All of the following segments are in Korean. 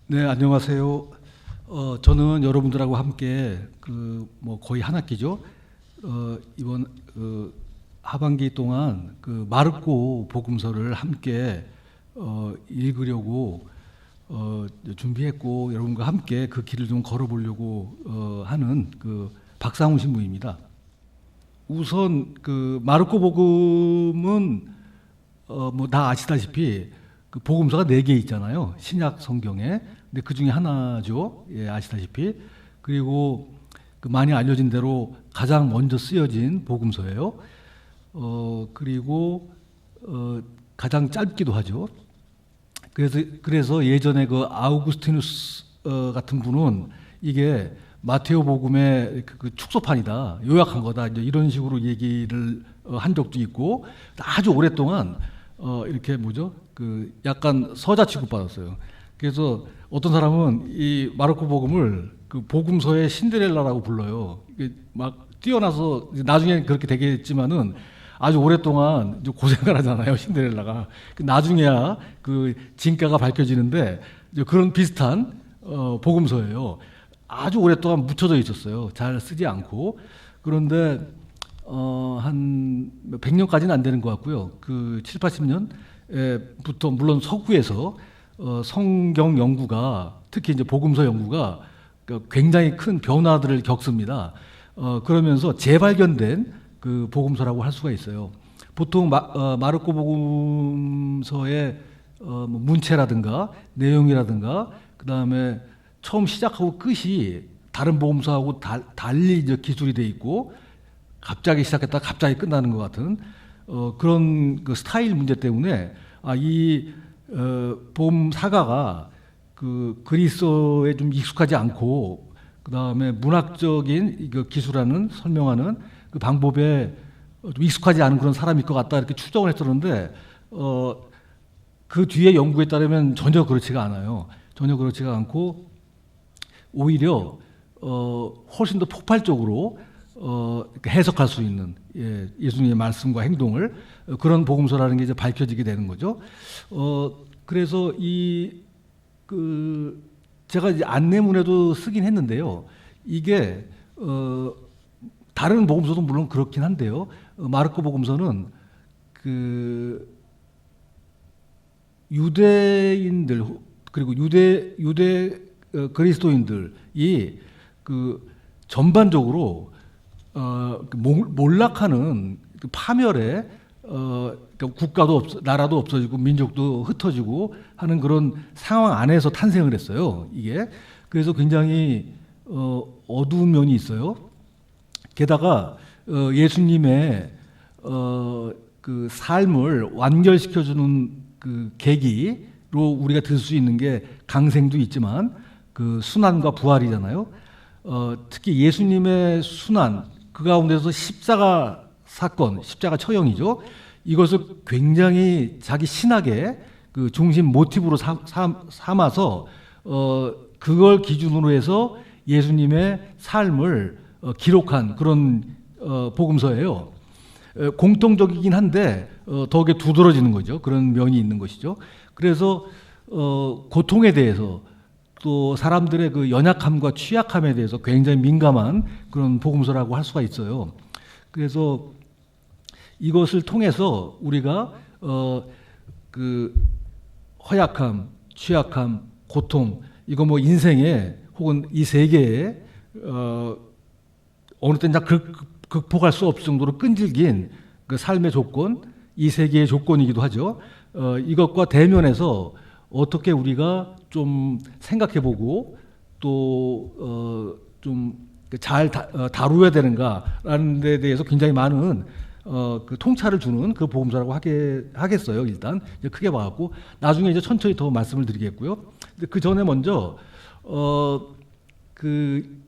네, 안녕하세요. 저는 여러분들하고 함께 뭐 거의 한 학기죠. 이번 하반기 동안 마르코 복음서를 함께 읽으려고 준비했고 여러분과 함께 그 길을 좀 걸어보려고 하는 박상훈 신부입니다. 우선 마르코 복음은 뭐 다 아시다시피 복음서가 4개 있잖아요. 신약 성경에. 근데 그 중에 하나죠. 예, 아시다시피. 그리고 많이 알려진 대로 가장 먼저 쓰여진 복음서예요. 그리고 가장 짧기도 하죠. 그래서 예전에 아우구스티누스 같은 분은 이게 마테오 복음의 그 축소판이다, 요약한 거다, 이제 이런 식으로 얘기를 한 적도 있고, 아주 오랫동안 이렇게 약간 서자 취급받았어요. 그래서 어떤 사람은 이 마르코 복음을 복음서의 신데렐라라고 불러요. 이게 막 뛰어나서 나중에 그렇게 되겠지만은 아주 오랫동안 이제 고생을 하잖아요, 신데렐라가. 나중에야 진가가 밝혀지는데 이제 그런 비슷한 복음서예요. 아주 오랫동안 묻혀져 있었어요. 잘 쓰지 않고. 그런데 한 100년까지는 안 되는 것 같고요. 7, 80년부터 물론 서구에서 성경 연구가, 특히 이제 복음서 연구가 굉장히 큰 변화들을 겪습니다. 그러면서 재발견된 복음서라고 할 수가 있어요. 보통 마르코 복음서의 뭐 문체라든가 내용이라든가 그다음에 처음 시작하고 끝이 다른 복음서하고 달리 이제 기술이 돼 있고, 갑자기 시작했다가 갑자기 끝나는 것 같은 그런 스타일 문제 때문에 이 복음사가가 그리스어에 좀 익숙하지 않고, 그 다음에 문학적인 기술하는 설명하는 그 방법에 좀 익숙하지 않은 그런 사람일 것 같다, 이렇게 추정을 했었는데 그 뒤에 연구에 따르면 전혀 그렇지가 않아요. 전혀 그렇지가 않고 오히려 훨씬 더 폭발적으로 해석할 수 있는, 예수님의 말씀과 행동을, 그런 복음서라는 게 이제 밝혀지게 되는 거죠. 그래서 제가 이제 안내문에도 쓰긴 했는데요. 이게 다른 복음서도 물론 그렇긴 한데요. 마르코 복음서는 유대인들 그리고 유대 그리스도인들이 전반적으로 몰락하는 파멸에, 국가도 나라도 없어지고 민족도 흩어지고 하는 그런 상황 안에서 탄생을 했어요, 이게. 그래서 굉장히 어두운 면이 있어요. 게다가 예수님의 삶을 완결시켜주는 계기로 우리가 들 수 있는 게 강생도 있지만 순환과 부활이잖아요. 특히 예수님의 순환, 그 가운데서 십자가 사건, 십자가 처형이죠. 이것을 굉장히 자기 신학의 중심 모티브로 삼아서 그걸 기준으로 해서 예수님의 삶을 기록한 그런 복음서예요. 공통적이긴 한데 더욱에 두드러지는 거죠. 그런 면이 있는 것이죠. 그래서 고통에 대해서, 또 사람들의 연약함과 취약함에 대해서 굉장히 민감한 그런 복음서라고 할 수가 있어요. 그래서 이것을 통해서 우리가 허약함, 취약함, 고통, 이거 뭐 인생에 혹은 이 세계에 어느 때는 극복할 수 없을 정도로 끈질긴 삶의 조건, 이 세계의 조건이기도 하죠. 이것과 대면해서 어떻게 우리가 좀 생각해보고 또 좀 잘 다루어야 되는가라는 데 대해서 굉장히 많은 통찰을 주는 그 복음서라고 하겠어요. 일단 이제 크게 봐갖고 나중에 이제 천천히 더 말씀을 드리겠고요. 근데 그 전에 먼저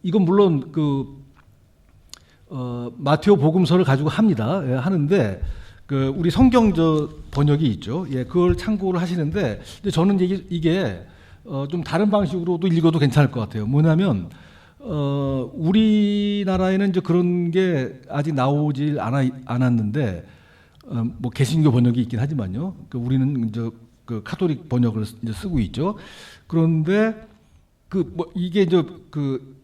이건 물론 마테오 복음서를 가지고 합니다. 예, 하는데 우리 성경 번역이 있죠. 예, 그걸 참고를 하시는데, 저는 이게 좀 다른 방식으로도 읽어도 괜찮을 것 같아요. 뭐냐면 우리나라에는 이제 그런 게 아직 나오질 않았는데, 뭐 개신교 번역이 있긴 하지만요. 우리는 이제 카톨릭 번역을 이제 쓰고 있죠. 그런데 그 뭐 이게 이제 그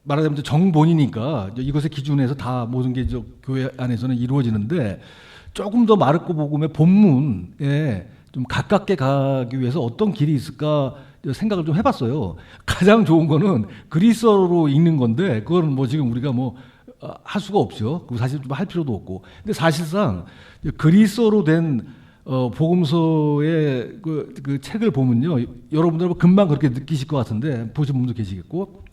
말하자면 이제 정본이니까 이제 이것의 기준에서 다 모든 게 이제 교회 안에서는 이루어지는데 조금 더 마르코 복음의 본문에 좀 가깝게 가기 위해서 어떤 길이 있을까 생각을 좀 해봤어요. 가장 좋은 거는 그리스어로 읽는 건데 그거는 뭐 지금 우리가 뭐 할 수가 없죠. 그리고 사실 좀 할 필요도 없고. 근데 사실상 그리스어로 된 복음서의 그 책을 보면요, 여러분들 금방 그렇게 느끼실 것 같은데 보신 분도 계시겠고,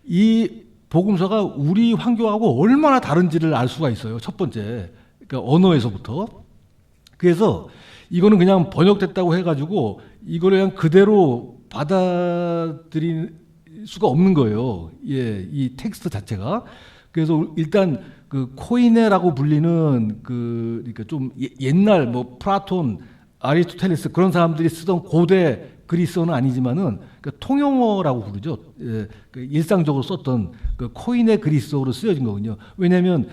이 복음서가 우리 환경하고 얼마나 다른지를 알 수가 있어요. 첫 번째, 그러니까 언어에서부터. 그래서 이거는 그냥 번역됐다고 해가지고 이거를 그냥 그대로 받아들일 수가 없는 거예요. 예, 이 텍스트 자체가. 그래서 일단 그 코이네라고 불리는 그러니까 좀 옛날 뭐 플라톤, 아리스토텔레스 그런 사람들이 쓰던 고대 그리스어는 아니지만은 그러니까 통용어라고 부르죠. 예, 그 일상적으로 썼던 그 코이네 그리스어로 쓰여진 거군요. 왜냐하면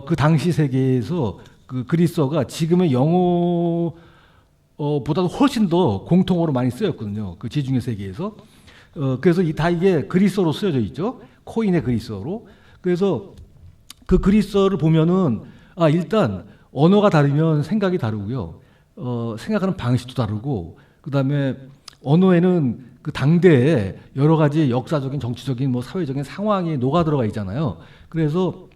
그 당시 세계에서 그 그리스어가 지금의 영어 보다도 훨씬 더 공통어로 많이 쓰였거든요. 그 지중해 세계에서. 그래서 다 이게 그리스어로 쓰여져 있죠. 코인의 그리스어로. 그래서 그 그리스어를 보면은 일단 언어가 다르면 생각이 다르고요. 생각하는 방식도 다르고, 그다음에 언어에는 그 당대에 여러 가지 역사적인, 정치적인, 뭐 사회적인 상황이 녹아 들어가 있잖아요. 그래서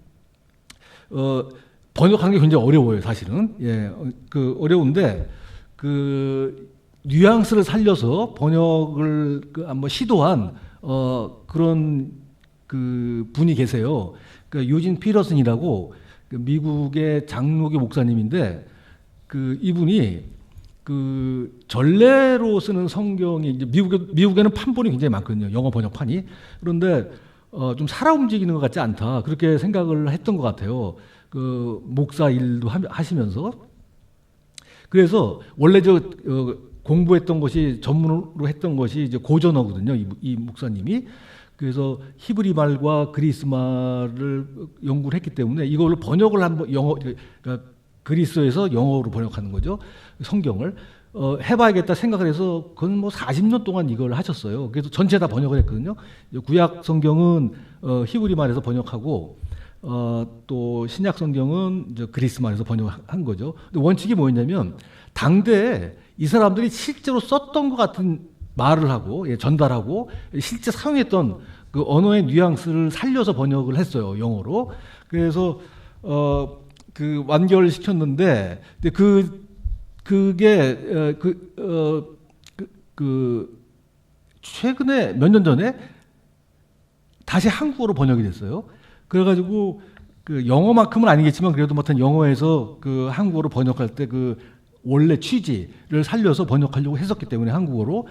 번역하는 게 굉장히 어려워요, 사실은. 예, 그 어려운데 그 뉘앙스를 살려서 번역을 한번 시도한 그런 그 분이 계세요. 그 유진 피터슨이라고 그 미국의 장로교 목사님인데 그 이분이 그 전례로 쓰는 성경이 이제 미국에는 판본이 굉장히 많거든요. 영어 번역판이. 그런데 좀 살아 움직이는 것 같지 않다. 그렇게 생각을 했던 것 같아요. 그 목사 일도 하시면서. 그래서 원래 공부했던 것이 전문으로 했던 것이 이제 고전어거든요. 이 목사님이. 그래서 히브리 말과 그리스 말을 연구를 했기 때문에 이걸로 번역을 한번 그러니까 그리스어에서 영어로 번역하는 거죠. 성경을 해봐야겠다 생각을 해서 그건 뭐 40년 동안 이걸 하셨어요. 그래서 전체 다 번역을 했거든요. 구약 성경은 히브리 말에서 번역하고 또 신약 성경은 이제 그리스 말에서 번역한 거죠. 근데 원칙이 뭐였냐면 당대에 이 사람들이 실제로 썼던 것 같은 말을 하고 전달하고 실제 사용했던 그 언어의 뉘앙스를 살려서 번역을 했어요, 영어로. 그래서 그 완결을 시켰는데 그게 최근에 몇 년 전에 다시 한국어로 번역이 됐어요. 그래가지고 그 영어만큼은 아니겠지만 그래도 뭐든 영어에서 그 한국어로 번역할 때 그 원래 취지를 살려서 번역하려고 했었기 때문에 한국어로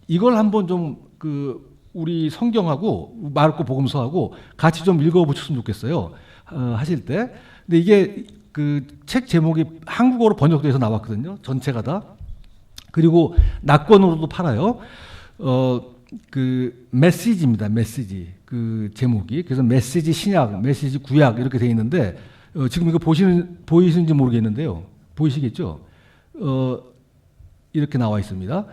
이걸 한번 좀 그 우리 성경하고 마르코 복음서하고 같이 좀 읽어보셨으면 좋겠어요. 하실 때. 근데 이게 그 책 제목이 한국어로 번역돼서 나왔거든요. 전체가 다. 그리고 낙권으로도 팔아요. 그 메시지입니다. 메시지. 그 제목이. 그래서 메시지 신약, 메시지 구약 이렇게 돼 있는데 지금 이거 보이시는지 모르겠는데요. 보이시겠죠? 이렇게 나와 있습니다.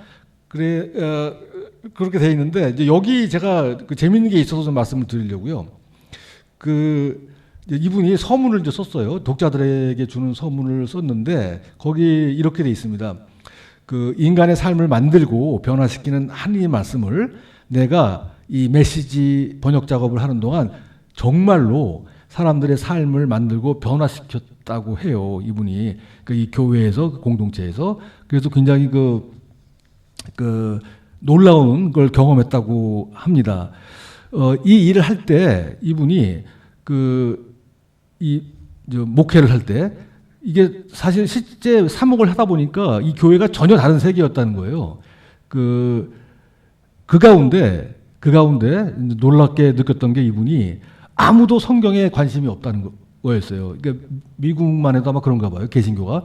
그렇게 돼 있는데 이제 여기 제가 그 재밌는 게 있어서 좀 말씀을 드리려고요. 이분이 서문을 이제 썼어요. 독자들에게 주는 서문을 썼는데 거기 이렇게 돼 있습니다. 그 인간의 삶을 만들고 변화시키는 하느님의 말씀을 내가 이 메시지 번역 작업을 하는 동안 정말로 사람들의 삶을 만들고 변화시켰다고 해요. 이분이 이 교회에서 그 공동체에서. 그래서 굉장히 그 놀라운 걸 경험했다고 합니다. 이 일을 할 때 이분이 목회를 할 때 이게 사실 실제 사목을 하다 보니까 이 교회가 전혀 다른 세계였다는 거예요. 그 가운데 놀랍게 느꼈던 게 이분이 아무도 성경에 관심이 없다는 거였어요. 그러니까 미국만 해도 아마 그런가 봐요. 개신교가.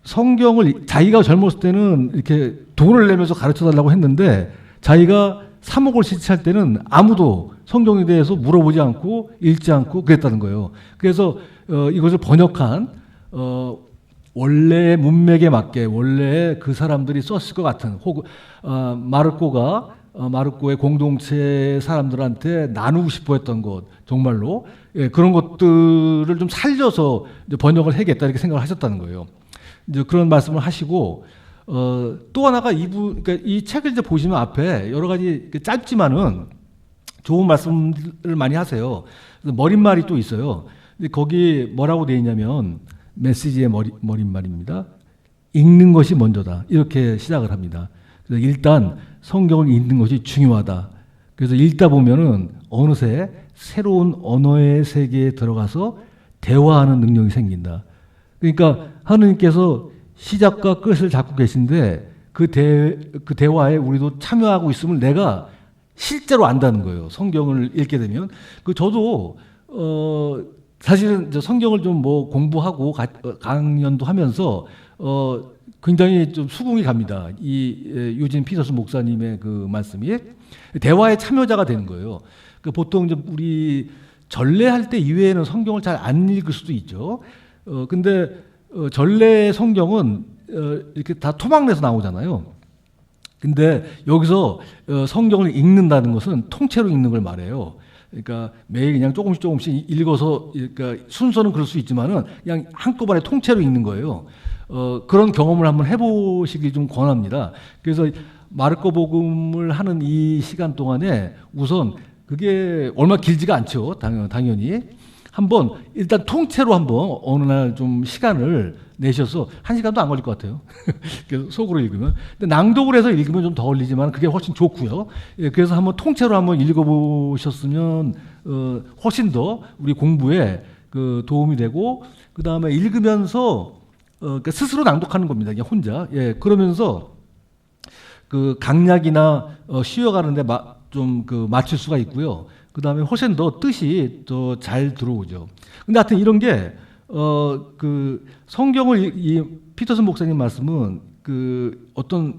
성경을 자기가 젊었을 때는 이렇게 돈을 내면서 가르쳐 달라고 했는데 자기가 사목을 실시할 때는 아무도 성경에 대해서 물어보지 않고 읽지 않고 그랬다는 거예요. 그래서 이것을 번역한 원래 문맥에 맞게 원래 그 사람들이 썼을 것 같은 혹은 마르코의 공동체 사람들한테 나누고 싶어 했던 것 정말로 그런 것들을 좀 살려서 이제 번역을 해야겠다 이렇게 생각을 하셨다는 거예요. 이제 그런 말씀을 하시고 또 하나가 그러니까 이 책을 이제 보시면 앞에 여러 가지 짧지만은 좋은 말씀을 많이 하세요. 그래서 머릿말이 또 있어요. 근데 거기 뭐라고 되어 있냐면 메시지의 머릿말입니다. 읽는 것이 먼저다. 이렇게 시작을 합니다. 그래서 일단 성경을 읽는 것이 중요하다. 그래서 읽다 보면은 어느새 새로운 언어의 세계에 들어가서 대화하는 능력이 생긴다. 그러니까 하느님께서 시작과 끝을 잡고 계신데 그 대화에 우리도 참여하고 있음을 내가 실제로 안다는 거예요. 성경을 읽게 되면. 저도 사실은 이제 성경을 좀 뭐 공부하고 강연도 하면서 굉장히 좀 수긍이 갑니다. 이 유진 피터슨 목사님의 그 말씀이 대화의 참여자가 되는 거예요. 보통 이제 우리 전례할 때 이외에는 성경을 잘 안 읽을 수도 있죠. 근데 전례 성경은 이렇게 다 토막내서 나오잖아요. 근데 여기서 성경을 읽는다는 것은 통째로 읽는 걸 말해요. 그러니까 매일 그냥 조금씩 읽어서, 그러니까 순서는 그럴 수 있지만은 그냥 한꺼번에 통째로 읽는 거예요. 그런 경험을 한번 해보시길 좀 권합니다. 그래서 마르코 복음을 하는 이 시간 동안에 우선 그게 얼마 길지가 않죠. 당연히. 한번 일단 통째로 한번 어느 날 좀 시간을 내셔서 1시간도 안 걸릴 것 같아요. 속으로 읽으면. 근데 낭독을 해서 읽으면 좀 더 걸리지만 그게 훨씬 좋고요. 그래서 한번 통째로 한번 읽어보셨으면 훨씬 더 우리 공부에 도움이 되고 그 다음에 읽으면서 그러니까 스스로 낭독하는 겁니다. 그냥 혼자. 그러면서 그 강약이나 쉬어가는데 좀 맞출 수가 있고요. 그 다음에 훨씬 더 뜻이 더 잘 들어오죠. 근데 하여튼 이런 게, 성경을, 이 피터슨 목사님 말씀은 어떤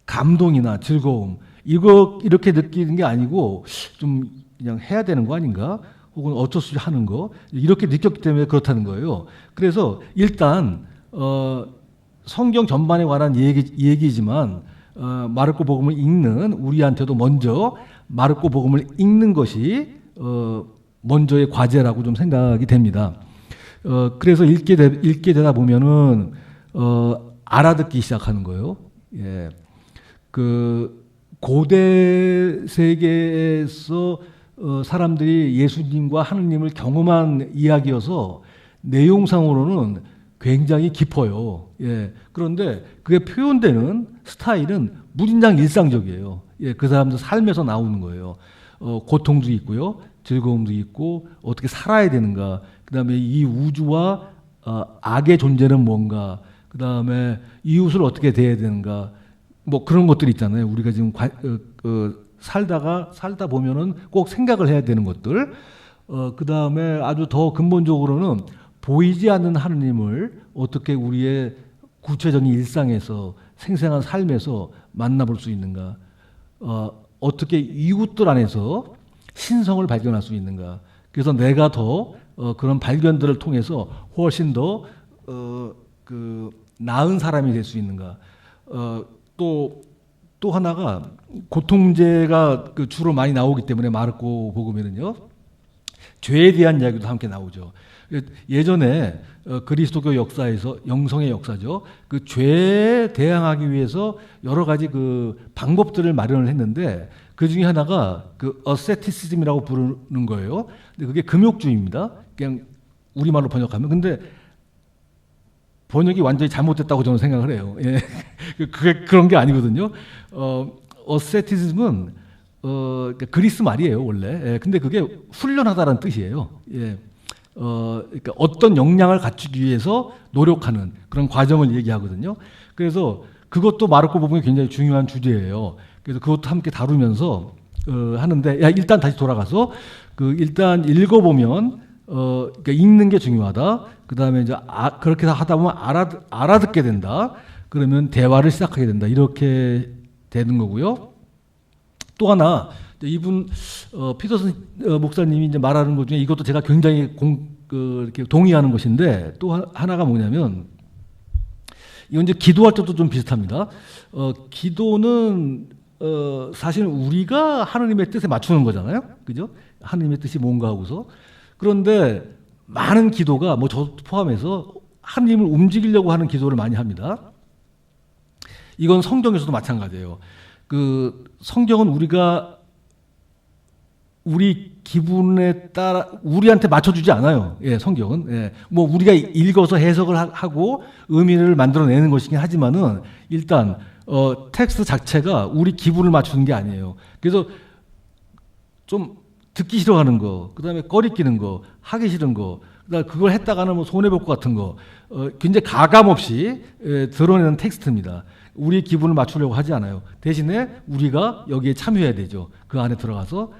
감동이나 즐거움, 이렇게 느끼는 게 아니고 좀 그냥 해야 되는 거 아닌가? 혹은 어쩔 수 없이 하는 거. 이렇게 느꼈기 때문에 그렇다는 거예요. 그래서 일단, 성경 전반에 관한 얘기지만, 마르코 복음을 읽는 우리한테도 먼저 마르코 복음을 읽는 것이 먼저의 과제라고 좀 생각이 됩니다. 그래서 읽게 되다 보면은 알아듣기 시작하는 거예요. 고대 세계에서 사람들이 예수님과 하느님을 경험한 이야기여서 내용상으로는 굉장히 깊어요. 그런데 그게 표현되는 스타일은 무진장 일상적이에요. 그 사람들 삶에서 나오는 거예요. 고통도 있고요. 즐거움도 있고 어떻게 살아야 되는가. 그 다음에 이 우주와 악의 존재는 뭔가. 그 다음에 이웃을 어떻게 대해야 되는가. 뭐 그런 것들이 있잖아요. 우리가 지금 살다 보면은 꼭 생각을 해야 되는 것들. 그 다음에 아주 더 근본적으로는 보이지 않는 하느님을 어떻게 우리의 구체적인 일상에서 생생한 삶에서 만나볼 수 있는가. 어떻게 이웃들 안에서 신성을 발견할 수 있는가. 그래서 내가 더 그런 발견들을 통해서 훨씬 더 나은 사람이 될 수 있는가. 또 하나가 고통제가 주로 많이 나오기 때문에 마르코 복음에는요. 죄에 대한 이야기도 함께 나오죠. 예전에 그리스도교 역사에서 영성의 역사죠. 그 죄에 대항하기 위해서 여러 가지 방법들을 마련을 했는데 그 중에 하나가 어세티시즘이라고 부르는 거예요. 근데 그게 금욕주의입니다. 그냥 우리말로 번역하면. 근데 번역이 완전히 잘못됐다고 저는 생각을 해요. 그게 그런 게 아니거든요. 어세티즘은 그리스 말이에요, 원래. 근데 그게 훈련하다라는 뜻이에요. 그러니까 어떤 역량을 갖추기 위해서 노력하는 그런 과정을 얘기하거든요. 그래서 그것도 마르코 복음이 굉장히 중요한 주제예요. 그래서 그것도 함께 다루면서 하는데, 일단 다시 돌아가서 일단 읽어보면 그러니까 읽는 게 중요하다. 그 다음에 이제 그렇게 하다 보면 알아듣게 된다. 그러면 대화를 시작하게 된다. 이렇게 되는 거고요. 또 하나 이분 피터슨 목사님이 이제 말하는 것 중에 이것도 제가 굉장히 이렇게 동의하는 것인데 또 하나가 뭐냐면 이건 이제 기도할 때도 좀 비슷합니다. 기도는 사실 우리가 하나님의 뜻에 맞추는 거잖아요. 그죠? 하나님의 뜻이 뭔가 하고서. 그런데 많은 기도가 뭐 저 포함해서 하나님을 움직이려고 하는 기도를 많이 합니다. 이건 성경에서도 마찬가지예요. 그 성경은 우리가 우리 기분에 따라 우리한테 맞춰주지 않아요. 예, 성경은. 예, 뭐 우리가 읽어서 해석을 하고 의미를 만들어내는 것이긴 하지만은 일단 텍스트 자체가 우리 기분을 맞추는 게 아니에요. 그래서 좀 듣기 싫어하는 거, 그다음에 꺼리끼는 거, 하기 싫은 거, 그다음에 그걸 했다가는 뭐 손해 볼 것 같은 거, 굉장히 가감 없이 드러내는 텍스트입니다. 우리 기분을 맞추려고 하지 않아요. 대신에 우리가 여기에 참여해야 되죠. 그 안에 들어가서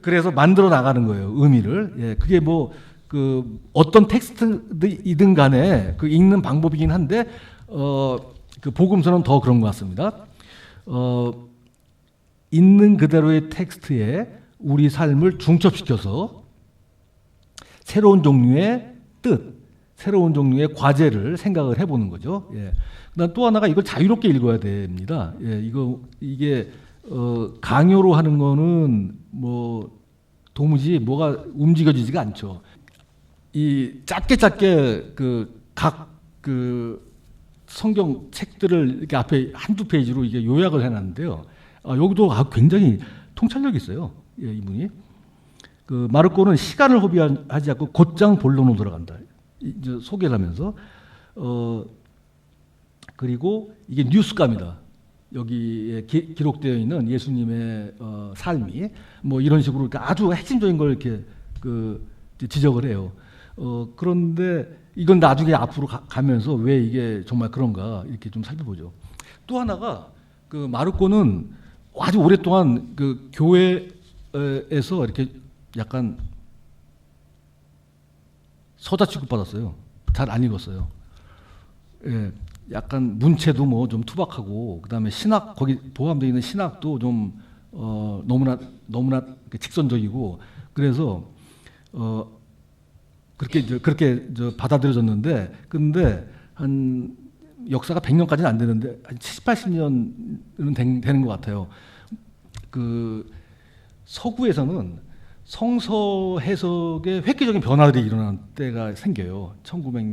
그래서 만들어 나가는 거예요. 의미를. 예, 그게 뭐 그 어떤 텍스트이든 간에 그 읽는 방법이긴 한데 그 복음서는 더 그런 것 같습니다. 있는 그대로의 텍스트에 우리 삶을 중첩시켜서 새로운 종류의 뜻, 새로운 종류의 과제를 생각을 해보는 거죠. 예. 그다음 또 하나가 이걸 자유롭게 읽어야 됩니다. 예, 이게 강요로 하는 거는 뭐 도무지 뭐가 움직여지지가 않죠. 이 짧게 각 성경 책들을 이렇게 앞에 한두 페이지로 이게 요약을 해놨는데요. 여기도 굉장히 통찰력이 있어요. 예, 이분이. 그 마르코는 시간을 허비하지 않고 곧장 본론으로 들어간다. 이제 소개를 하면서 그리고 이게 뉴스감이다. 여기에 기록되어 있는 예수님의 삶이 뭐 이런 식으로 아주 핵심적인 걸 이렇게 지적을 해요. 그런데 이건 나중에 앞으로 가면서 왜 이게 정말 그런가 이렇게 좀 살펴보죠. 또 하나가 그 마르코는 아주 오랫동안 그 교회에서 이렇게 약간 서자 취급받았어요. 잘 안 읽었어요. 예, 약간 문체도 뭐 좀 투박하고 그다음에 신학 거기 포함되어 있는 신학도 좀 너무나 직선적이고 그래서 그렇게 받아들여졌는데 근데 한 역사가 100년까지는 안 되는데 한 70, 80년은 되는 것 같아요. 그 서구에서는 성서 해석에 획기적인 변화들이 일어나는 때가 생겨요. 1900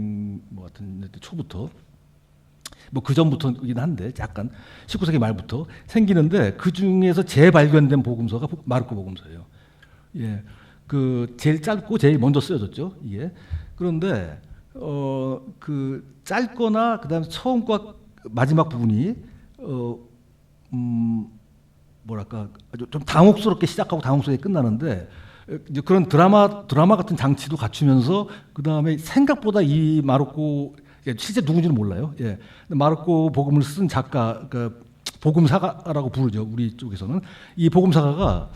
뭐 같은 초부터. 뭐 그 전부터이긴 한데 약간 19세기 말부터 생기는데 그 중에서 재발견된 복음서가 마르코 복음서예요. 예, 그 제일 짧고 제일 먼저 쓰여졌죠. 이게 그런데 그 짧거나 그다음에 처음과 마지막 부분이 뭐랄까 아주 좀 당혹스럽게 시작하고 당혹스럽게 끝나는데 이제 그런 드라마 같은 장치도 갖추면서 그 다음에 생각보다 이 마르코 실제 누군지는 몰라요. 예. 마르코 복음을 쓴 작가, 그 복음사가라고 부르죠. 우리 쪽에서는 이 복음사가가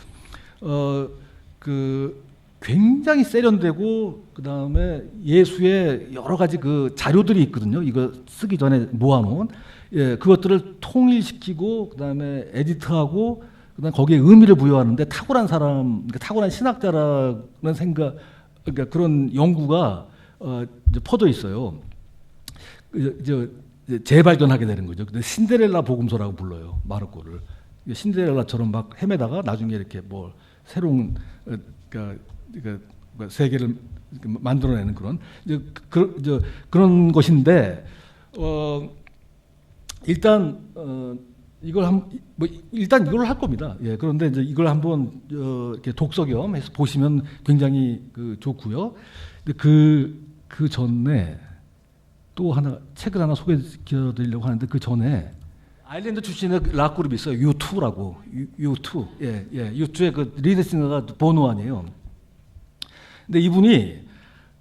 그 굉장히 세련되고 그 다음에 예수의 여러 가지 그 자료들이 있거든요. 이거 쓰기 전에 모아놓은 예, 그것들을 통일시키고 그 다음에 에디트하고 그다음 거기에 의미를 부여하는데 탁월한 사람, 그러니까 탁월한 신학자라는 생각, 그러니까 그런 연구가 이제 퍼져 있어요. 이제 재발견하게 되는 거죠. 근데 신데렐라 복음서라고 불러요, 마르코를. 신데렐라처럼 막 헤매다가 나중에 이렇게 뭐 새로운 그러니까 세계를 만들어내는 그런 그런 것인데 일단 일단 이걸 할 겁니다. 예, 그런데 이제 이걸 한번 이렇게 독서 겸 해서 보시면 굉장히 좋고요. 근데 그 전에 또 하나 책을 하나 소개시켜드리려고 하는데 그 전에 아일랜드 출신의 락 그룹이 있어요. U2라고 U2 예 U2의 그 리드 싱어가 보노 아니에요. 근데 이분이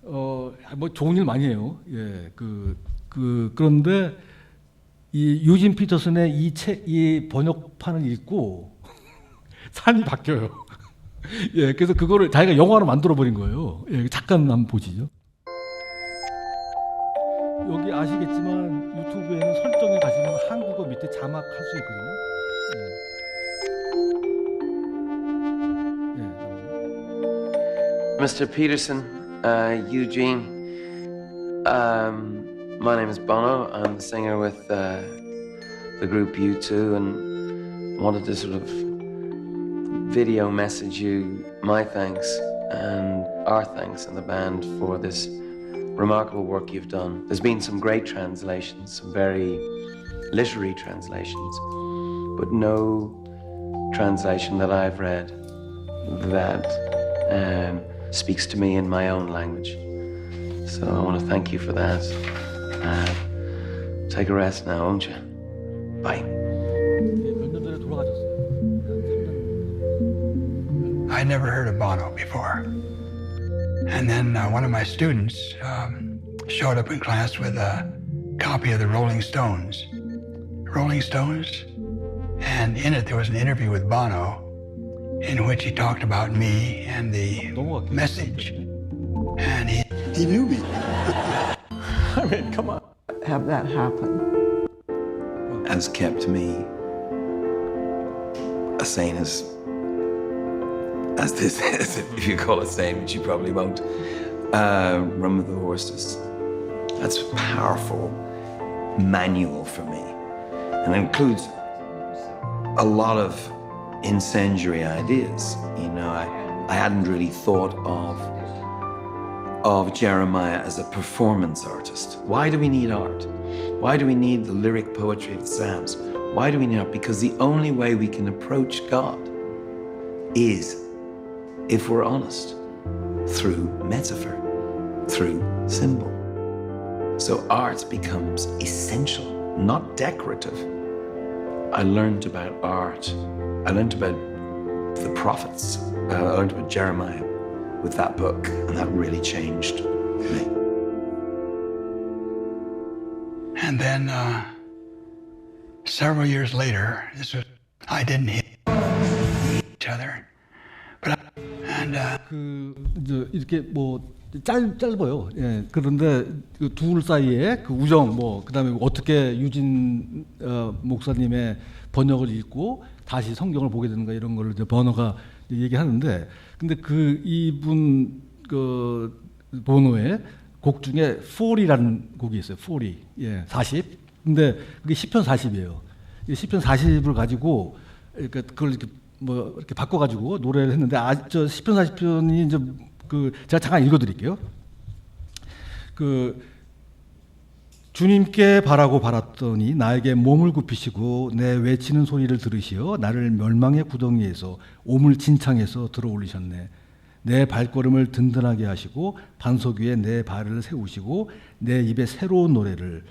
뭐 좋은 일 많이 해요. 예, 그런데 이 유진 피터슨의 이 번역판을 읽고 삶이 바뀌어요. 예, 그래서 그거를 자기가 영화로 만들어 버린 거예요. 예, 잠깐 한번 보시죠. 여기 아시겠지만 유튜브에는 설정에 가시면 한국어 밑에 자막 할 수 있거든요. 예. Mr. Peterson, Eugene, My name is Bono. I'm the singer with the group U2, and wanted to sort of video message you my thanks and our thanks in the band for this remarkable work you've done. There's been some great translations, some very literary translations, but no translation that I've read that speaks to me in my own language. So I want to thank you for that. Take a rest now, won't you? Bye. I never heard of Bono before. And then one of my students showed up in class with a copy of the Rolling Stones. Rolling Stones? And in it there was an interview with Bono in which he talked about me and the message. And he knew me. I mean, come on. Have that happen. Has kept me as sane as this is, if you call it sane, which you probably won't. Run with the Horses. That's a powerful manual for me. And it includes a lot of incendiary ideas. You know, I hadn't really thought of Jeremiah as a performance artist. Why do we need art? Why do we need the lyric poetry of the Psalms? Why do we need art? Because the only way we can approach God is, if we're honest, through metaphor, through symbol. So art becomes essential, not decorative. I learned about art. I learned about the prophets. I learned about Jeremiah with that book, and that really changed me. And then several years later, I didn't hit each other, but 이렇게 뭐 짧아요. 예. 그런데 그 둘 사이에 그 우정, 그다음에 어떻게 유진 목사님의 번역을 읽고 다시 성경을 보게 되는가 이런 거를 이제 버너가 얘기하는데, 근데 그 이분 그 보노의 곡 중에 40이라는 곡이 있어요. 40, 예, 40. 근데 그게 시편 40이에요. 시편 40을 가지고 그러니까 그걸 이렇게 이렇게 바꿔가지고 노래를 했는데, 저 시편 40편이 이제 제가 잠깐 읽어드릴게요. 주님께 바라고 바랐더니 나에게 몸을 굽히시고 내 외치는 소리를 들으시어 나를 멸망의 구덩이에서 오물진창에서 들어올리셨네. 내 발걸음을 든든하게 하시고 반석 위에 내 발을 세우시고 내 입에 새로운 노래를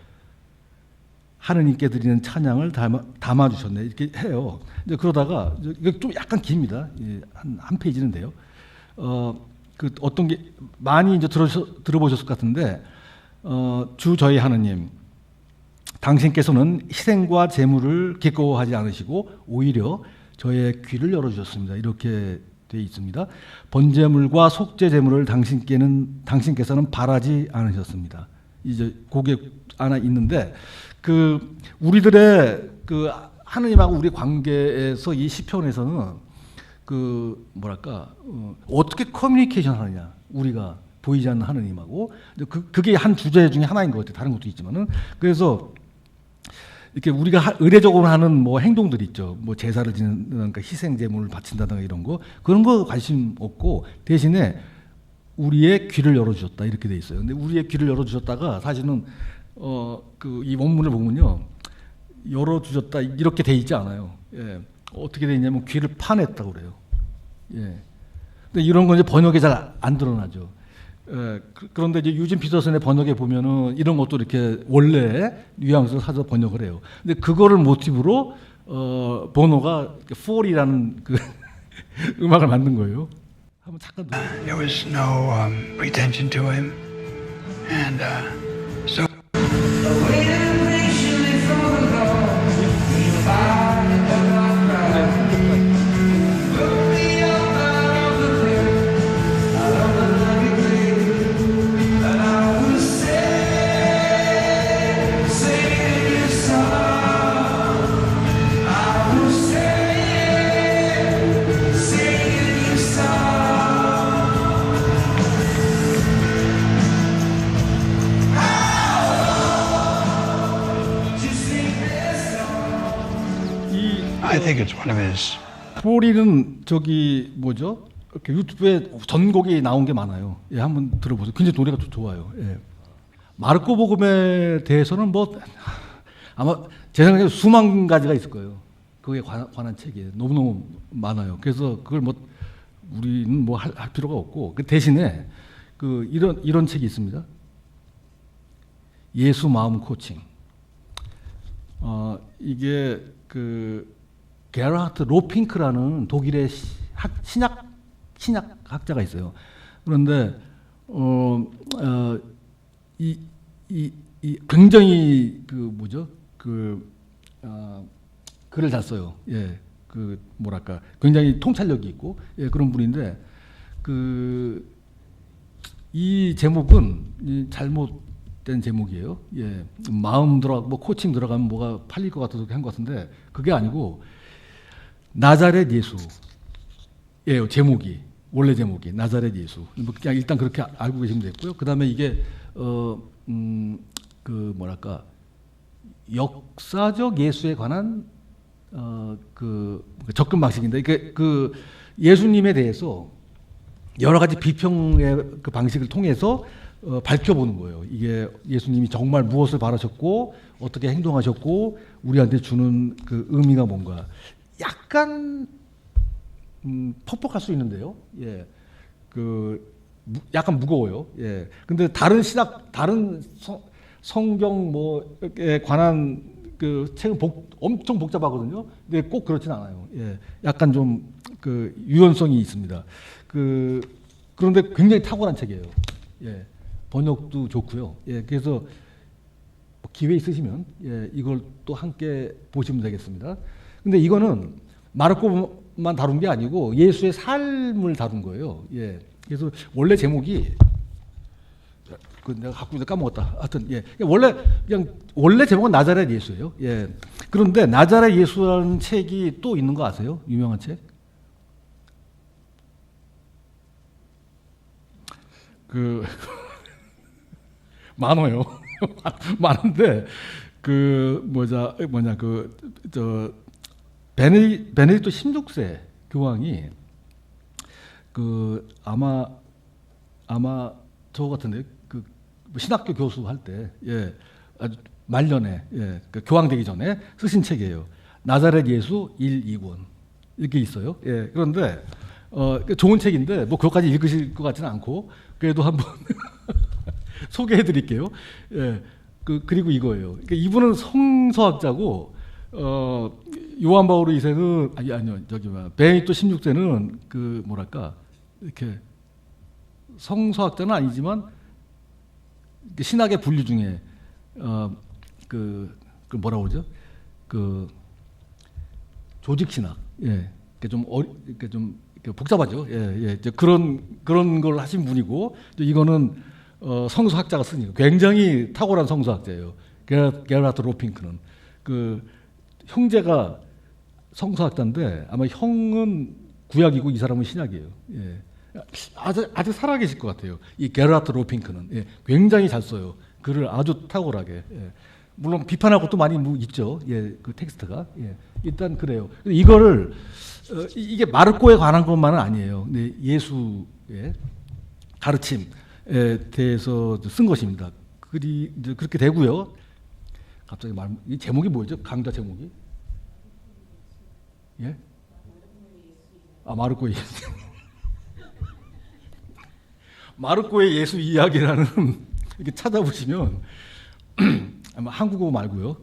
하느님께 드리는 찬양을 담아주셨네. 이렇게 해요. 이제 그러다가 이게 좀 약간 깁니다. 한 페이지인데요. 어떤 게 많이 이제 들어보셨을 것 같은데, 주 저희 하느님, 당신께서는 희생과 제물을 기꺼워하지 않으시고 오히려 저의 귀를 열어주셨습니다. 이렇게 되어 있습니다. 번제물과 속죄 제물을 당신께서는 바라지 않으셨습니다. 이제 곡에 하나 있는데, 우리들의 하느님하고 우리 관계에서 이 시편에서는 어떻게 커뮤니케이션 하느냐, 우리가 보이지 않는 하느님하고. 그게 한 주제 중에 하나인 것 같아요. 다른 것도 있지만은. 그래서 이렇게 우리가 의례적으로 하는 행동들 있죠. 제사를 지낸다든가 희생 제물을 바친다든가 이런 거, 그런 거 관심 없고 대신에 우리의 귀를 열어주셨다 이렇게 돼 있어요. 근데 우리의 귀를 열어주셨다가 사실은 이 원문을 보면요, 열어주셨다 이렇게 돼 있지 않아요. 예. 어떻게 돼 있냐면 귀를 파냈다고 그래요. 예. 근데 이런 건 이제 번역에 잘 안 드러나죠. 예. 그런데 이제 유진 피터슨의 번역에 보면은 이런 것도 이렇게 원래 뉘앙스를 사서 번역을 해요. 근데 그거를 모티브로 보노가 4이라는 음악을 만든 거예요. 한번 잠깐. There was no pretension to him, and so. think it's one of his. 프로리는 저기 뭐죠? 이렇게 유튜브에 전곡이 나온 게 많아요. 예, 한번 들어보세요. 굉장히 노래가 좋아요. 예. 마르코 복음에 대해서는 뭐 아마 제 생각에 수만 가지가 있을 거예요. 그에 관한 책이 너무너무 많아요. 그래서 그걸 뭐 우리는 뭐 할 필요가 없고 그 대신에 그 이런 책이 있습니다. 예수 마음 코칭. 이게 그 게라트 로핑크라는 독일의 신약 학자가 있어요. 그런데 이 굉장히 그 뭐죠? 글을 잘 써요. 예, 그 뭐랄까 굉장히 통찰력이 있고 예, 그런 분인데 이 제목은 잘못된 제목이에요. 예, 마음 들어가고 뭐 코칭 들어가면 뭐가 팔릴 것 같아서 한 것 같은데 그게 아니고 나자렛 예수. 예, 제목이 원래 제목이 나자렛 예수. 그냥 일단 그렇게 알고 계시면 되고요. 그다음에 이게 그 뭐랄까 역사적 예수에 관한 그 접근 방식인데 그 예수님에 대해서 여러 가지 비평의 그 방식을 통해서 밝혀보는 거예요. 이게 예수님이 정말 무엇을 바라셨고 어떻게 행동하셨고 우리한테 주는 그 의미가 뭔가 약간 퍽퍽할 수 있는데요. 예, 약간 무거워요. 예, 근데 다른 성경 뭐에 관한 그 책은 엄청 복잡하거든요. 근데 꼭 그렇진 않아요. 예, 약간 좀 그 유연성이 있습니다. 그런데 굉장히 탁월한 책이에요. 예, 번역도 좋고요. 예, 그래서 기회 있으시면 예, 이걸 또 함께 보시면 되겠습니다. 근데 이거는 마르코만 다룬 게 아니고 예수의 삶을 다룬 거예요. 예, 그래서 원래 제목이 내가 갖고 있는데 까먹었다. 하여튼 예, 원래 제목은 나자렛 예수예요. 예, 그런데 나자렛 예수라는 책이 또 있는 거 아세요? 유명한 책? 많아요. 많은데 베네딕토 16세 교황이 아마 저 같은데 신학교 교수 할 때 예, 아주 말년에 예, 교황 되기 전에 쓰신 책이에요. 나자렛 예수 1, 2권 이렇게 있어요. 예, 그런데 좋은 책인데 뭐 그것까지 읽으실 것 같지는 않고 그래도 한번 소개해드릴게요. 예, 그리고 이거예요. 그러니까 이분은 성서학자고 요한 바오로 2세는 아니요 베네딕토 16세는 뭐랄까 이렇게 성서학자는 아니지만 신학의 분류 중에 뭐라고 그러죠? 조직 신학. 예. 좀 복잡하죠. 예. 그런 걸 하신 분이고 이거는 성서학자가 쓰니까 굉장히 탁월한 성서학자예요. 게라트 로핑크는 형제가 성서학자인데 아마 형은 구약이고 이 사람은 신약이에요. 예. 아주 살아계실 것 같아요. 이 게라트 로핑크는 예, 굉장히 잘 써요. 글을 아주 탁월하게. 예. 물론 비판할 것도 많이 있죠. 예, 그 텍스트가. 예. 일단 그래요. 이거를 이게 마르코에 관한 것만은 아니에요. 근데 예수의 가르침에 대해서 쓴 것입니다. 글이 이제 그렇게 되고요. 갑자기 이 제목이 뭐였죠? 강좌 제목이? 예? 마르코의 예수. 마르코의 예수 이야기라는 이렇게 찾아보시면 아마 한국어 말고요.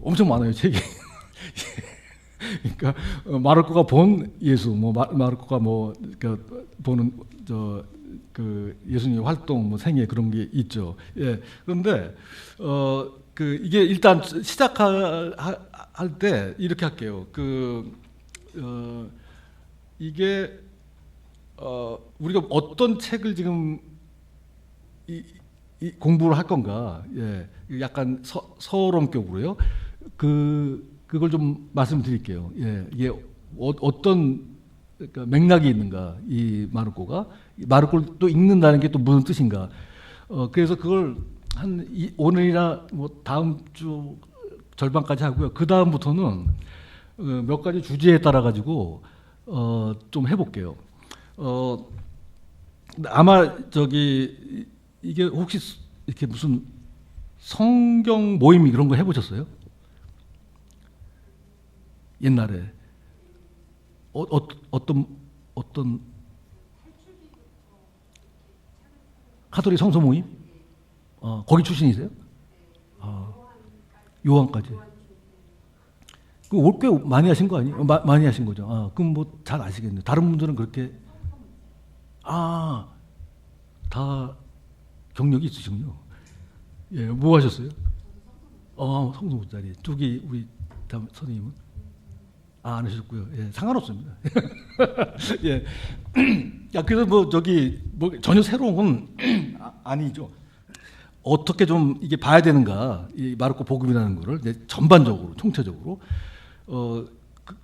엄청 많아요 책이. 그러니까 마르코가 본 예수, 마르코가 보는 예수님의 활동, 생애 그런 게 있죠. 예. 그런데 이게 일단 시작할 때 이렇게 할게요. 이게 우리가 어떤 책을 지금 공부를 할 건가, 예, 약간 서론격으로요. 그걸 좀 말씀드릴게요. 예, 이게 어떤 그러니까 맥락이 있는가, 이 마르코를 또 읽는다는 게 또 무슨 뜻인가. 그래서 그걸 오늘이나 다음 주 절반까지 하고요. 그 다음부터는 몇 가지 주제에 따라 가지고 좀 해볼게요. 아마 저기 이게 혹시 이렇게 무슨 성경 모임 이런 거 해보셨어요? 옛날에 어떤 카톨릭 성서 모임? 거기 출신이세요? 요한까지. 꽤 많이 하신 거 아니에요? 많이 하신 거죠. 그럼 뭐 잘 아시겠네요. 다른 분들은 그렇게 다 경력이 있으시군요. 예, 뭐 하셨어요? 성서 모자리. 저기 우리 다음 선생님은 안 하셨고요. 예, 상관없습니다. 예. 그래서 뭐 저기 뭐 전혀 새로운 건 아니죠. 어떻게 좀 이게 봐야 되는가, 이 마르코 복음이라는 거를 전반적으로 총체적으로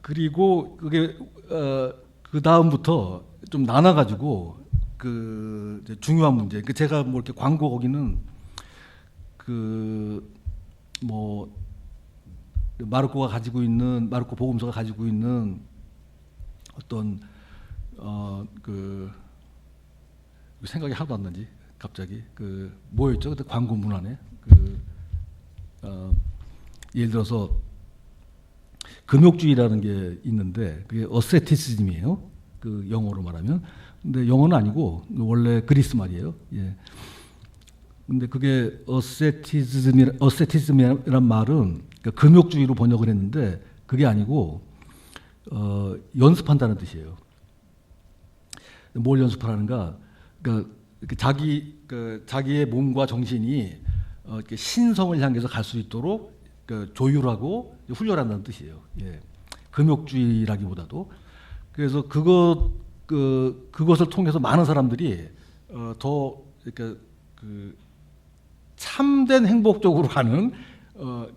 그리고 그게 그 다음부터 좀 나눠 가지고 그 중요한 문제. 제가 뭐 이렇게 광고 거기는 그 뭐 마르코 복음서가 가지고 있는 어떤 그 생각이 하나도 안 나지. 갑자기 그 뭐였죠? 그때 광고 문안에 예를 들어서 금욕주의라는 게 있는데 그게 어세티시즘이에요. 그 영어로 말하면. 근데 영어는 아니고 원래 그리스 말이에요. 예. 근데 그게 어세티즘이란 말은 그러니까 금욕주의로 번역을 했는데 그게 아니고 연습한다는 뜻이에요. 뭘 연습하는가? 그러니까 자기의 몸과 정신이 이렇게 신성을 향해서 갈 수 있도록 조율하고 훈련한다는 뜻이에요. 예. 금욕주의라기보다도. 그래서 그것을 통해서 많은 사람들이 더 그러니까 그 참된 행복 쪽으로 가는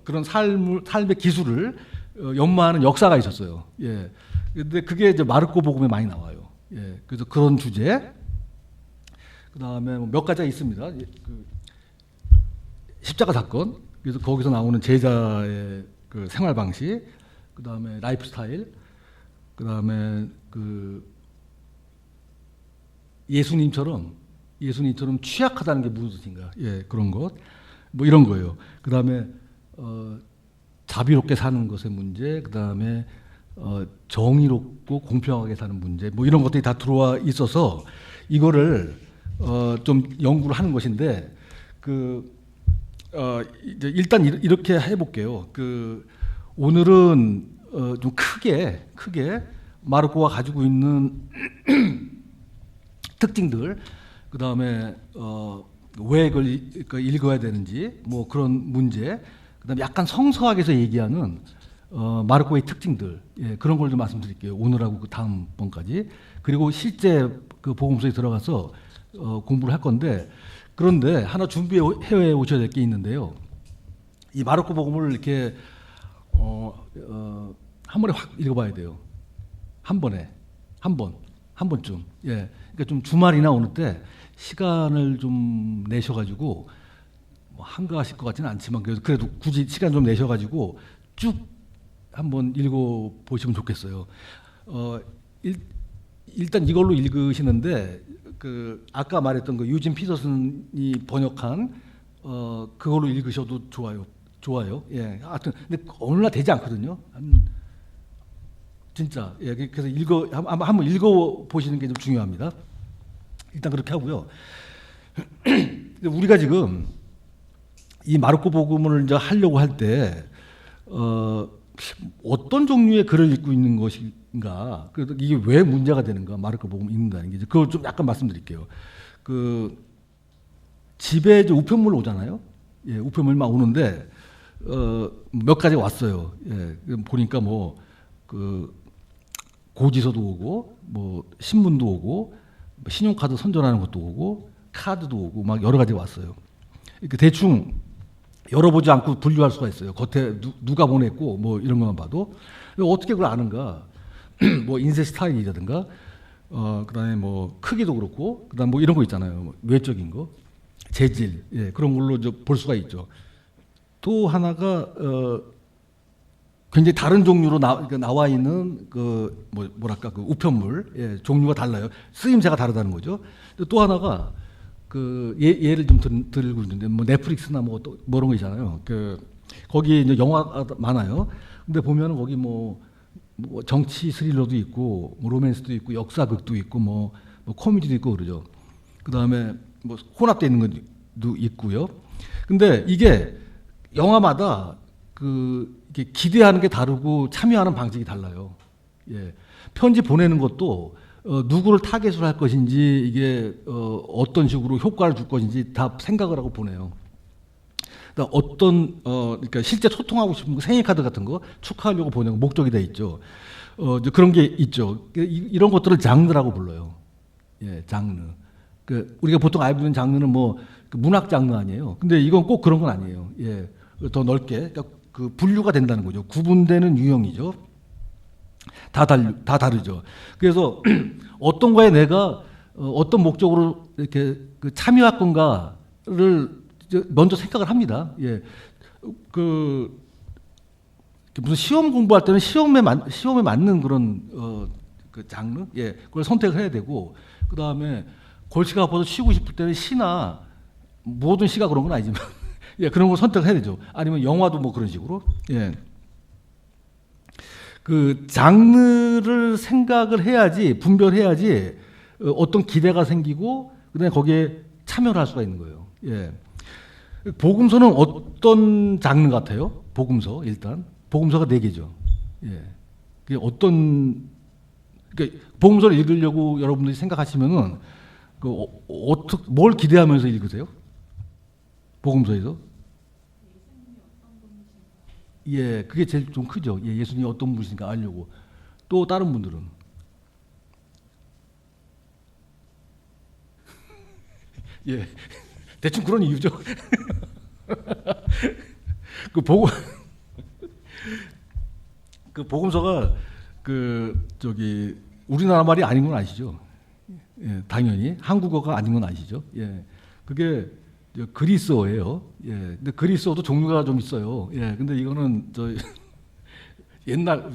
그런 삶의 기술을 연마하는 역사가 있었어요. 예. 근데 그게 이제 마르코 복음에 많이 나와요. 예. 그래서 그런 주제. 그 다음에 몇 가지가 있습니다. 그 십자가 사건. 그래서 거기서 나오는 제자의 그 생활 방식. 그 다음에 라이프 스타일. 그 다음에 그 예수님처럼 취약하다는 게 무슨 뜻인가? 예, 그런 것. 뭐 이런 거예요. 그 다음에 자비롭게 사는 것의 문제. 그 다음에 정의롭고 공평하게 사는 문제. 뭐 이런 것들이 다 들어와 있어서 이거를 좀 연구를 하는 것인데 이제 일단 이렇게 해볼게요. 오늘은 좀 크게 마르코가 가지고 있는 특징들, 그 다음에 왜 그걸 읽어야 되는지, 뭐 그런 문제, 그 다음에 약간 성서학에서 얘기하는 마르코의 특징들, 예, 그런 걸 좀 말씀드릴게요. 오늘하고 그 다음번까지. 그리고 실제 그 복음서에 들어가서 공부를 할 건데, 그런데 하나 준비해 오셔야 될 게 있는데요. 이 마르코 복음을 이렇게 한 번에 확 읽어봐야 돼요. 한 번쯤. 예. 그러니까 좀 주말이나 어느 때 시간을 좀 내셔가지고 뭐 한가하실 것 같지는 않지만 그래도 굳이 시간 좀 내셔가지고 쭉 한번 읽어 보시면 좋겠어요. 일단 이걸로 읽으시는데 아까 말했던 그 유진 피터슨이 번역한 그걸로 읽으셔도 좋아요. 예. 하여튼 근데 어느 날 되지 않거든요. 진짜. 예. 그래서 한번 읽어 보시는 게 좀 중요합니다. 일단 그렇게 하고요. 우리가 지금 이 마르코 복음을 이제 하려고 할 때 어떤 종류의 글을 읽고 있는 것인가, 그래서 이게 왜 문제가 되는가, 마르코 복음 읽는다는 게 그걸 좀 약간 말씀드릴게요. 집에 이제 우편물 오잖아요. 예, 우편물 막 오는데 몇 가지 왔어요. 예, 보니까 뭐 고지서도 오고, 뭐 신문도 오고, 신용카드 선전하는 것도 오고, 카드도 오고, 막 여러 가지 왔어요. 이렇게 대충 열어보지 않고 분류할 수가 있어요. 겉에 누가 보냈고, 뭐 이런 것만 봐도. 어떻게 그걸 아는가? 뭐 인쇄 스타일이라든가, 그다음에 뭐 크기도 그렇고, 그다음 뭐 이런 거 있잖아요. 뭐 외적인 거, 재질, 예, 그런 걸로 볼 수가 있죠. 또 하나가 굉장히 다른 종류로 나와 있는 뭐랄까 그 우편물 종류가 달라요. 쓰임새가 다르다는 거죠. 또 하나가 그 예를 좀 들고 있는데 뭐 넷플릭스나 뭐 또 그런 거 있잖아요. 거기 이제 영화가 많아요. 근데 보면은 거기 뭐 정치 스릴러도 있고 뭐 로맨스도 있고 역사극도 있고 뭐 코미디도 있고 그러죠. 그다음에 뭐 혼합되어 있는 것도 있고요. 근데 이게 영화마다 이게 기대하는 게 다르고 참여하는 방식이 달라요. 예. 편지 보내는 것도 누구를 타겟으로 할 것인지 이게 어떤 식으로 효과를 줄 것인지 다 생각을 하고 보내요. 그러니까 그러니까 실제 소통하고 싶은 거, 생일 카드 같은 거 축하하려고 보내는 목적이 돼 있죠. 이제 그런 게 있죠. 이런 것들을 장르라고 불러요. 예, 장르. 우리가 보통 알고 있는 장르는 뭐 문학 장르 아니에요. 근데 이건 꼭 그런 건 아니에요. 예, 더 넓게 그러니까 그 분류가 된다는 거죠. 구분되는 유형이죠. 다 다르죠. 그래서 어떤 거에 내가 어떤 목적으로 이렇게 참여할 건가를 먼저 생각을 합니다. 예, 무슨 시험 공부할 때는 시험에 맞는 그런 그 장르, 예, 그걸 선택을 해야 되고, 그 다음에 골치가 아파서 쉬고 싶을 때는 시나 모든 시가 그런 건 아니지만, 예, 그런 걸 선택을 해야 되죠. 아니면 영화도 뭐 그런 식으로, 예. 그 장르를 생각을 해야지, 분별해야지 어떤 기대가 생기고, 그다음에 거기에 참여를 할 수가 있는 거예요. 예. 복음서는 어떤 장르 같아요? 복음서 일단 복음서가 4개죠. 예. 그게 그러니까 복음서를 읽으려고 여러분들이 생각하시면은 뭘 기대하면서 읽으세요? 복음서에서? 예, 그게 제일 좀 크죠. 예, 예수님이 어떤 분이신가 알려고. 또 다른 분들은? 예, 대충 그런 이유죠. 그 복음서가 우리나라 말이 아닌 건 아시죠? 예, 당연히 한국어가 아닌 건 아시죠? 예, 그게 그리스어예요. 예, 근데 그리스어도 종류가 좀 있어요. 예, 근데 이거는 옛날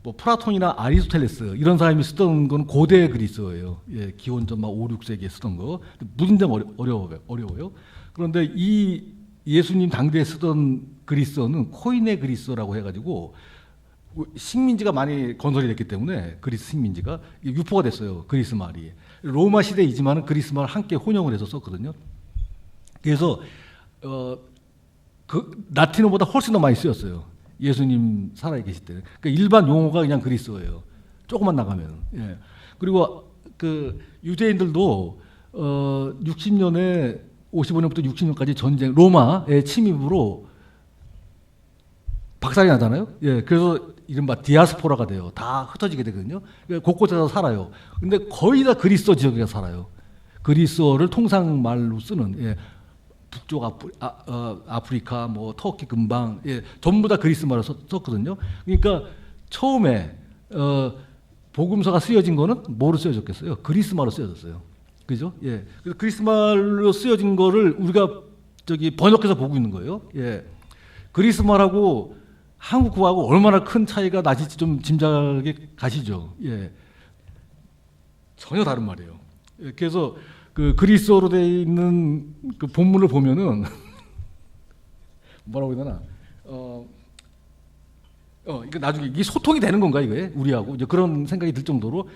뭐 플라톤이나 아리스토텔레스 이런 사람이 쓰던 건 고대 그리스어예요. 예, 기원전 막 5, 6세기에 쓰던 거. 무진장 어려워요. 그런데 이 예수님 당대에 쓰던 그리스어는 코이네 그리스어라고 해가지고 식민지가 많이 건설이 됐기 때문에 그리스 식민지가 유포가 됐어요. 그리스 말이. 로마 시대이지만 그리스 말을 함께 혼용을 해서 썼거든요. 그래서 라틴어보다 훨씬 더 많이 쓰였어요. 예수님 살아 계실 때. 그러니까 일반 용어가 그냥 그리스어예요. 조금만 나가면. 예. 그리고 유대인들도 60년에 55년부터 60년까지 전쟁 로마의 침입으로 박살이 나잖아요. 예. 그래서 이른바 디아스포라가 돼요. 다 흩어지게 되거든요. 그러니까 곳곳에서 살아요. 근데 거의 다 그리스어 지역에 살아요. 그리스어를 통상말로 쓰는. 예. 북쪽 아프리카, 뭐 터키 근방, 예, 전부 다 그리스 말을 썼거든요. 그러니까 처음에 복음서가 쓰여진 거는 뭐로 쓰여졌겠어요? 그리스 말로 쓰여졌어요. 그죠? 예, 그래서 그리스 말로 쓰여진 거를 우리가 번역해서 보고 있는 거예요. 예, 그리스 말하고 한국어하고 얼마나 큰 차이가 나실지 좀 짐작이 가시죠. 예, 전혀 다른 말이에요. 예, 그래서 그리스어로 되어 있는 그 본문을 보면은 뭐라고 해야 되나? 이거 나중에 이게 소통이 되는 건가 이거에 우리하고 이제 그런 생각이 들 정도로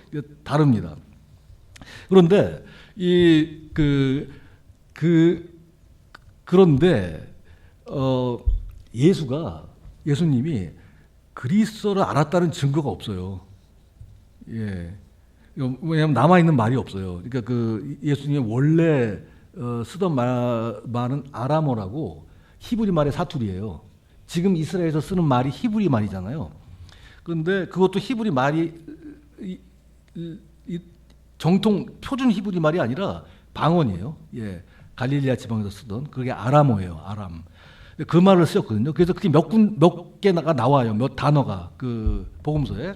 다릅니다. 그런데 그런데 예수님이 그리스어를 알았다는 증거가 없어요. 예. 왜냐하면 남아있는 말이 없어요. 그러니까 예수님이 원래 쓰던 말은 아람어라고 히브리 말의 사투리예요. 지금 이스라엘에서 쓰는 말이 히브리 말이잖아요. 그런데 그것도 히브리 말이 정통 표준 히브리 말이 아니라 방언이에요. 예, 갈릴리아 지방에서 쓰던 그게 아람어예요. 아람. 그 말을 쓰였거든요. 그래서 그게 몇 개가 나와요. 몇 단어가 그 복음서에.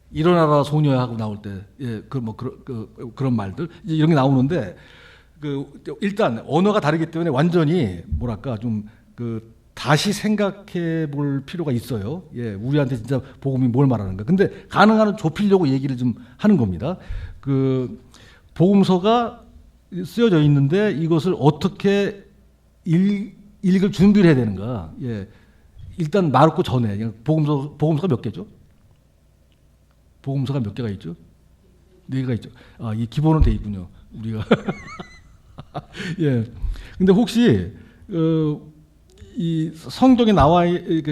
일어나라 소녀야 하고 나올 때, 예, 그런 말들 이런 게 나오는데 일단 언어가 다르기 때문에 완전히 뭐랄까 좀 다시 생각해 볼 필요가 있어요. 예, 우리한테 진짜 복음이 뭘 말하는가. 근데 가능한 한 좁히려고 얘기를 좀 하는 겁니다. 그 복음서가 쓰여져 있는데 이것을 어떻게 읽을 준비를 해야 되는가. 예, 일단 마르코 전에 복음서가 몇 개죠? 복음서가 몇 개가 있죠? 4개가 있죠. 아, 이 기본은 돼 있군요. 우리가. 예. 근데 혹시 이 성경에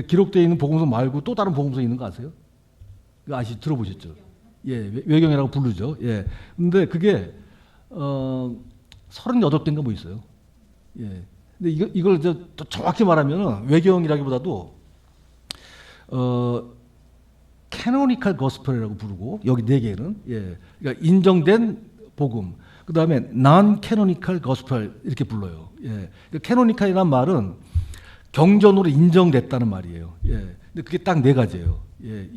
기록되어 있는 복음서 말고 또 다른 복음서 있는 거 아세요? 들어보셨죠? 예, 외경이라고 부르죠. 예. 근데 그게 38개인가 뭐 있어요. 예. 근데 이걸 또 정확히 말하면 외경이라기보다도 캐노니컬 거스펠이라고 부르고 여기 4개는 예. 그러니까 인정된 복음. 그다음에 non canonical gospel 이렇게 불러요. 예. 캐노니컬이란 말은 경전으로 인정됐다는 말이에요. 예. 근데 그게 딱 4가지예요. 예.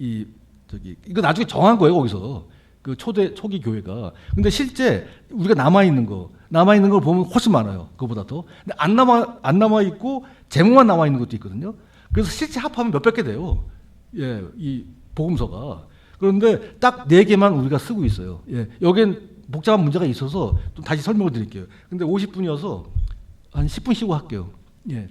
이거 나중에 정한 거예요, 거기서. 그 초기 교회가. 근데 실제 우리가 남아 있는 걸 보면 훨씬 많아요. 그거보다 더. 근데 안 남아 있고 제목만 남아 있는 것도 있거든요. 그래서 실제 합하면 몇백 개 돼요. 예. 이 복음서가. 그런데 딱 4개만 우리가 쓰고 있어요. 예. 여긴 복잡한 문제가 있어서 좀 다시 설명을 드릴게요. 근데 50분이어서 한 10분 쉬고 할게요. 예.